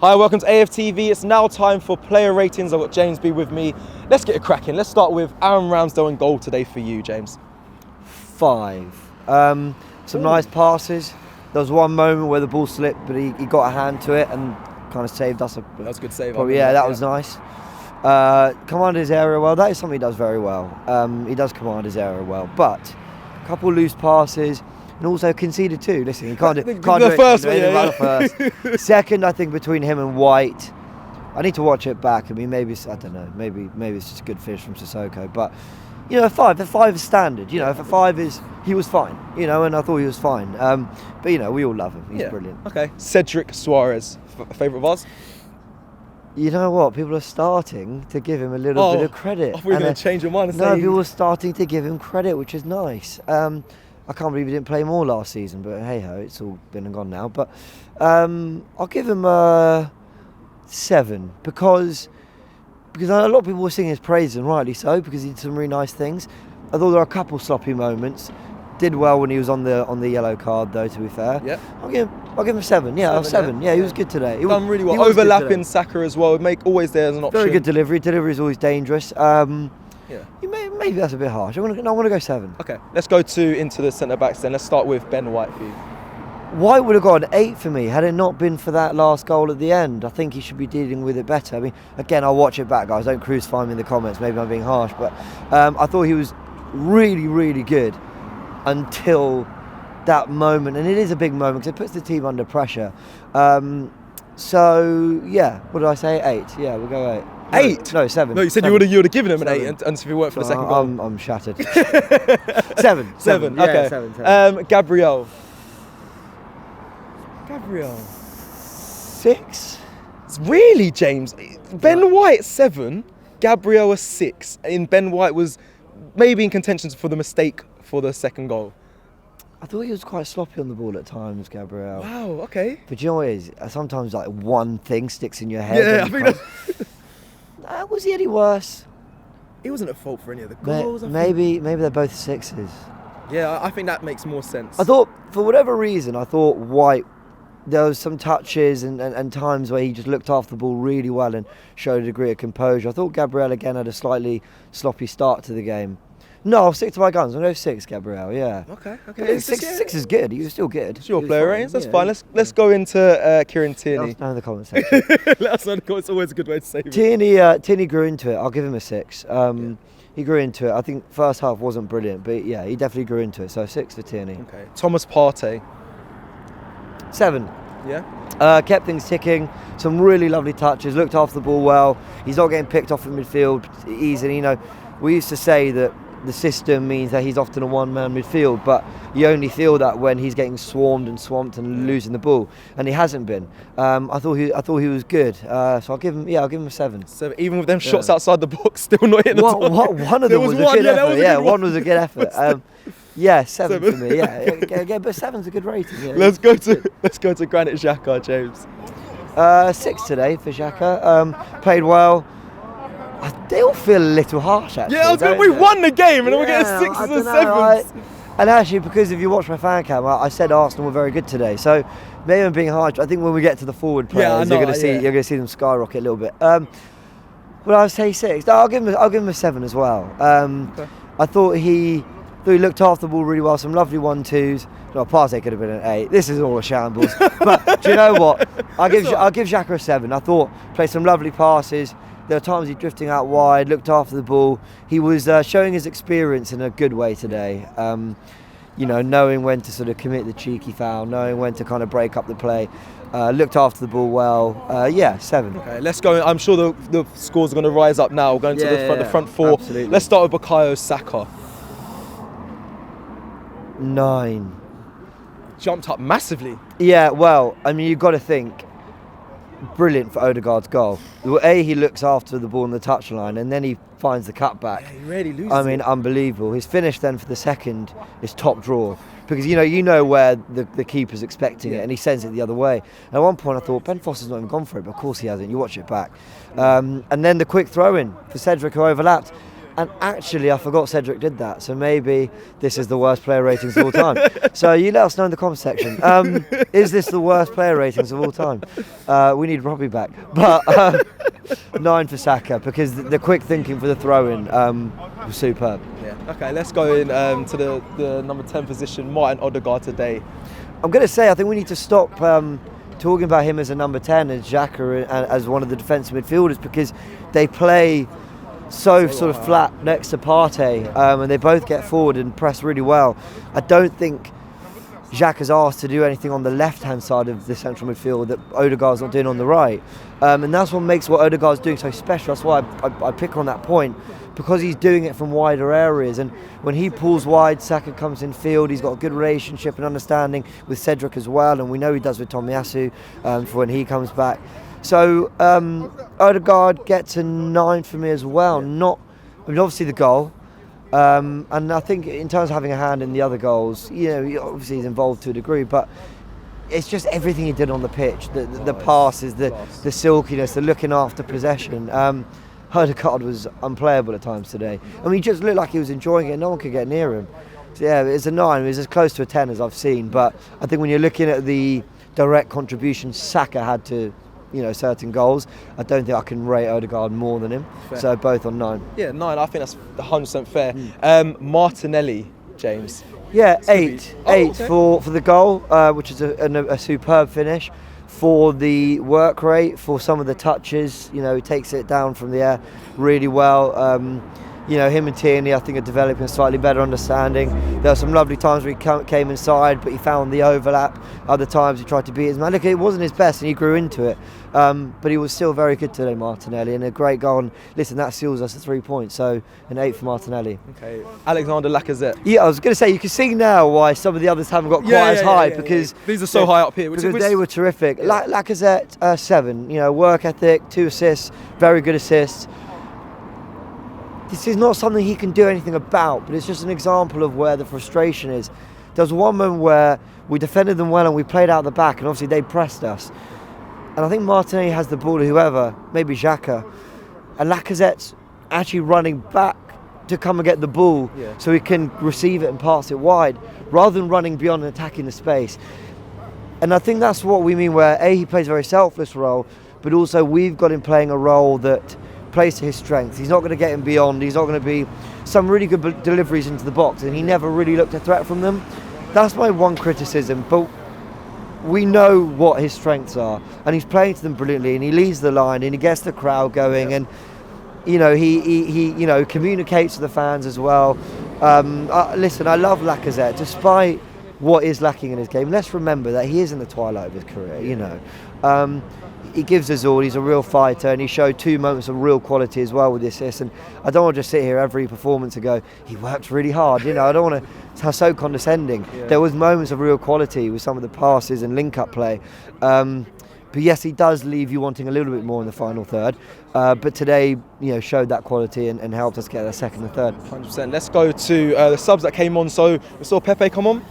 Hi, welcome to AFTV. It's now time for player ratings. I've got James B with me. Let's get it cracking. Let's start with Aaron Ramsdale in goal today for you, James. 5. Some nice passes. There was one moment where the ball slipped, but he got a hand to it and kind of saved us. That was a good save. Probably, that was nice. Commanded his area well. That is something he does very well. He does command his area well, but a couple loose passes. And also conceded 2. Listen, he can't do the first one. First. Second, I think between him and White, I need to watch it back. I mean, maybe I don't know. Maybe it's just a good finish from Sissoko. But you know, 5. The 5 is standard. You know, if a 5 is, he was fine. You know, and I thought he was fine. But you know, we all love him. He's brilliant. Okay, Cedric Suarez, favourite of ours. You know what? People are starting to give him a little bit of credit. We're going to change your mind. No, people are starting to give him credit, which is nice. I can't believe he didn't play more last season, but hey ho, it's all been and gone now. But I'll give him a 7 because a lot of people were singing his praises, and rightly so, because he did some really nice things. I thought there were a couple sloppy moments. Did well when he was on the yellow card, though. To be fair, I'll give him a 7. Yeah, 7. Yeah, he was good today. He done really well. Overlapping Saka as well. Always there as an option. Very good delivery. Delivery is always dangerous. Maybe that's a bit harsh. I want to go 7. Okay, let's go into the centre backs then. Let's start with Ben White for you. White would have got an 8 for me had it not been for that last goal at the end. I think he should be dealing with it better. I mean, again, I'll watch it back, guys. Don't crucify me in the comments. Maybe I'm being harsh, but I thought he was really, really good until that moment, and it is a big moment because it puts the team under pressure. So yeah, what did I say? 8. Yeah, we'll go 8. 8? No, 7. No, you said 7. you would have given him an 8 and if it worked for the second goal. I'm shattered. 7. 7. Yeah, okay. 7. Gabriel. 6. Really, James? Ben White 7, Gabriel a 6. And Ben White was maybe in contention for the mistake for the second goal. I thought he was quite sloppy on the ball at times, Gabriel. Wow, okay. But you know what it is? Sometimes like one thing sticks in your head. Yeah, I think that's... was he any worse? He wasn't at fault for any of the goals. Maybe they're both 6s. Yeah, I think that makes more sense. I thought, for whatever reason, I thought White, there was some touches and times where he just looked after the ball really well and showed a degree of composure. I thought Gabriel again had a slightly sloppy start to the game. No, I'll stick to my guns. I'll go 6, Gabriel. Yeah. Okay. 6 is good. He was still good. It's your player ratings. That's fine. Let's go into Kieran Tierney. Let us know in the comment section. Let us know in the comments. It's always a good way to say it. Tierney grew into it. I'll give him a 6. He grew into it. I think first half wasn't brilliant, but yeah, he definitely grew into it. So 6 for Tierney. Okay. Thomas Partey. 7. Yeah. Kept things ticking. Some really lovely touches. Looked after the ball well. He's not getting picked off in midfield easily. You know, we used to say that the system means that he's often a one-man midfield, but you only feel that when he's getting swarmed and swamped and losing the ball, and he hasn't been. I thought he was good, so I'll give him a 7. 7, even with them shots outside the box, still not hitting the top. One of them was a good effort. Yeah, one was a good effort. 7 for me. Yeah, but 7's a good rating. Yeah. Let's go to Granit Xhaka, James. 6 today for Xhaka. Played well. They all feel a little harsh, actually. Yeah, we won the game and then we're getting 6s and 7s. And actually, because if you watch my fan cam, I said Arsenal were very good today. So maybe I'm being harsh. I think when we get to the forward players, you're going to see them skyrocket a little bit. Well, I'll say 6. No, I'll give him a 7 as well. Okay. I thought he looked after the ball really well. Some lovely 1-2s. Well, Partey could have been an 8. This is all a shambles. But do you know what? I'll give Xhaka a 7. I thought played some lovely passes. There were times he drifting out wide, looked after the ball. He was showing his experience in a good way today. You know, knowing when to sort of commit the cheeky foul, knowing when to kind of break up the play. Looked after the ball well. 7. Okay, let's go. I'm sure the scores are going to rise up now. We're going to the front 4. Absolutely. Let's start with Bukayo Saka. 9. Jumped up massively. Yeah, well, I mean, you've got to think. Brilliant for Odegaard's goal. He looks after the ball on the touchline and then he finds the cutback. Yeah, he really loses. I mean, unbelievable. His finish then for the second is top draw because you know where the keeper's expecting it and he sends it the other way. And at one point I thought Ben Foster's not even gone for it, but of course he hasn't. You watch it back. And then the quick throw in for Cedric who overlapped. And actually, I forgot Cedric did that. So maybe this is the worst player ratings of all time. So you let us know in the comment section. Is this the worst player ratings of all time? We need Robbie back. But 9 for Saka, because the quick thinking for the throw-in was superb. Yeah. Okay, let's go in to the number 10 position, Martin Odegaard today. I'm going to say, I think we need to stop talking about him as a number 10 and Xhaka as one of the defensive midfielders, because they play so sort of flat next to Partey, and they both get forward and press really well. I don't think Xhaka's asked to do anything on the left-hand side of the central midfield that Odegaard's not doing on the right, and that's what makes what Odegaard's doing so special. That's why I pick on that point, because he's doing it from wider areas, and when he pulls wide, Saka comes in field. He's got a good relationship and understanding with Cedric as well, and we know he does with Tomiyasu for when he comes back. So Odegaard gets a 9 for me as well. Obviously the goal, and I think in terms of having a hand in the other goals, obviously he's involved to a degree, but it's just everything he did on the pitch, the passes, the silkiness, the looking after possession. Odegaard was unplayable at times today. I mean, he just looked like he was enjoying it. No one could get near him. So yeah, it's a 9. It was as close to a 10 as I've seen. But I think when you're looking at the direct contribution Saka had to certain goals, I don't think I can rate Odegaard more than him. Fair. So both on 9. Yeah, 9. I think that's 100% fair. Martinelli, James. Yeah, 8. 8 okay. for the goal, which is a superb finish. For the work rate, for some of the touches, he takes it down from the air really well. Him and Tierney, I think, are developing a slightly better understanding. There were some lovely times where he came inside, but he found the overlap. Other times he tried to beat his man. Look, it wasn't his best, and he grew into it. But he was still very good today, Martinelli, and a great goal. And listen, that seals us at 3 points. So an 8 for Martinelli. Okay, Alexander Lacazette. Yeah, I was going to say, you can see now why some of the others haven't got quite as high, because these are so high up here. Because they were terrific. Yeah. Lacazette, 7. Work ethic, 2 assists, very good assists. This is not something he can do anything about, but it's just an example of where the frustration is. There was one moment where we defended them well and we played out the back, and obviously they pressed us. And I think Martinelli has the ball to whoever, maybe Xhaka, and Lacazette's actually running back to come and get the ball so he can receive it and pass it wide, rather than running beyond and attacking the space. And I think that's what we mean where, A, he plays a very selfless role, but also we've got him playing a role that plays to his strengths. He's not going to get him beyond. He's not going to be some really good deliveries into the box, and he never really looked a threat from them. That's my one criticism, but we know what his strengths are, and he's playing to them brilliantly, and he leads the line, and he gets the crowd going, and he communicates to the fans as well. Listen, I love Lacazette, despite what is lacking in his game. Let's remember that he is in the twilight of his career. He gives us all. He's a real fighter, and he showed 2 moments of real quality as well with the assist. And I don't want to just sit here every performance and go, he worked really hard. I don't want to sound so condescending. Yeah. There was moments of real quality with some of the passes and link-up play. But yes, he does leave you wanting a little bit more in the final third. But today, showed that quality and helped us get that second and third. 100%. Let's go to the subs that came on. So we saw Pepe come on.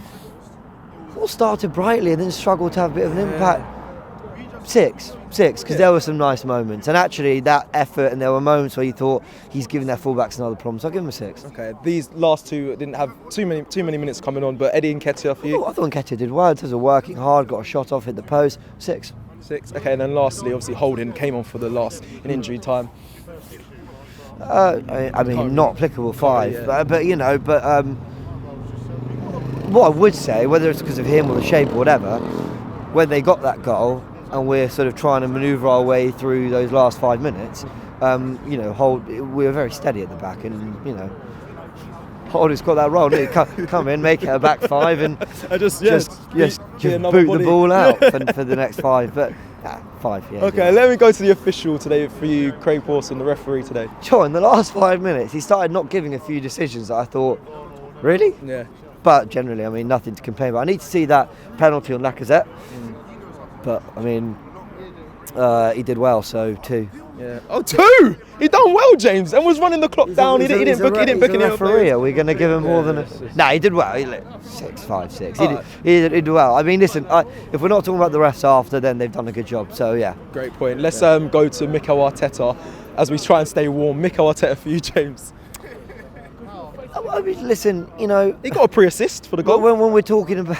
All started brightly and then struggled to have a bit of an impact. 6, because there were some nice moments, and actually that effort, and there were moments where you thought he's giving their fullbacks another problem, so I'll give him a 6. Okay, these last 2 didn't have too many minutes coming on, but Eddie Nketiah for you? I thought Nketiah did well in terms of working hard, got a shot off, hit the post. 6. Okay, and then lastly, obviously Holding came on for the last in injury time. I mean, not applicable 5, but what I would say, whether it's because of him or the shape or whatever, when they got that goal, and we're sort of trying to manoeuvre our way through those last 5 minutes, we were very steady at the back, and Holding's got that role. Come in, make it a back 5, and just boot the ball out for the next 5. But 5, yeah. Okay, let me go to the official today for you, Craig Pawson, the referee today. Sure, in the last 5 minutes, he started not giving a few decisions that I thought, really? Yeah. But generally, I mean, nothing to complain about. I need to see that penalty on Lacazette. But I mean, he did well, so 2. Yeah. Oh, 2! He done well, James, and was running the clock down. He didn't book any referee. Are we going to give him more than a? No, he did well. 6, 5, 6. He did well. I mean, listen, if we're not talking about the refs after, then they've done a good job. So yeah. Great point. Let's go to Mikel Arteta as we try and stay warm. Mikel Arteta for you, James. I mean, listen, you know, He got a pre-assist for the goal. when we're talking about.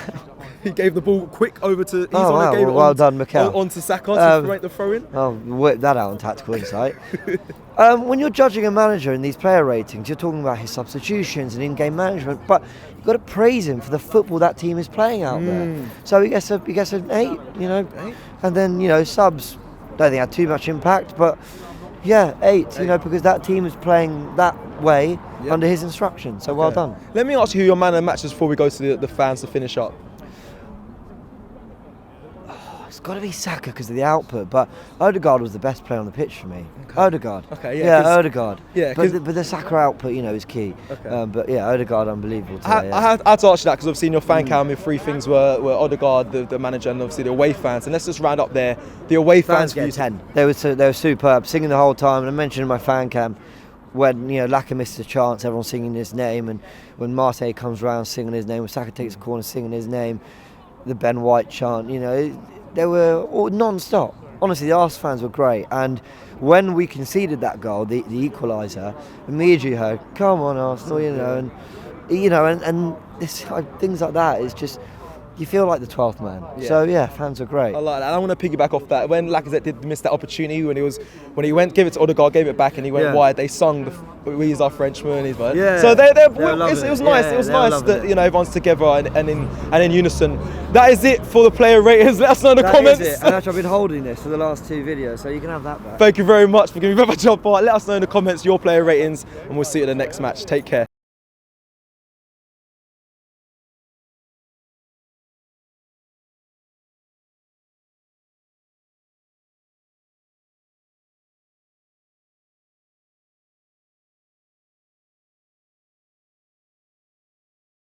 He gave the ball quick over to. Wow, Gave it well done, Mikel. onto Saka to make the throw in. Oh, whip that out on Tactical Insight. When you're judging a manager in these player ratings, you're talking about his substitutions and in-game management, but you've got to praise him for the football that team is playing out there. So he gets an 8, you know, and then, you know, subs don't think had too much impact, but yeah, 8, you know, because that team is playing that way under his instruction. So well done. Let me ask you who your man of the match is before we go to the fans to finish up. It's got to be Saka because of the output, but Odegaard was the best player on the pitch for me. Okay. Odegaard. Okay, yeah. Odegaard. Yeah, but the Saka output, you know, is key. Okay. But yeah, Odegaard, unbelievable today. I had to ask you that because obviously in your fan cam, your 3 things were Odegaard, the manager, and obviously the away fans. And let's just round up there. The away fans get 10. They were superb, singing the whole time. And I mentioned in my fan cam when, you know, Lacazette misses a chance, everyone's singing his name, and when Marte comes around singing his name, when Saka takes a corner singing his name, the Ben White chant, you know, they were all non-stop. Honestly, the Arsenal fans were great, and when we conceded that goal, the equaliser, immediately you heard, "Come on, Arsenal," and this things like that. It's just you feel like the 12th man. Yeah. So yeah, fans are great. I like that. I want to piggyback off that. When Lacazette did miss that opportunity, when he went, gave it to Odegaard, gave it back, and he went wide. They sung "We's our Frenchman." Yeah. So it was nice. Yeah, it was nice that, you know, everyone's together and in unison. That is it for the player ratings. Let us know in the comments. Is it. And actually, I've been holding this for the last 2 videos, so you can have that back. Thank you very much for giving me a job. Let us know in the comments your player ratings, and we'll see you at the next match. Take care.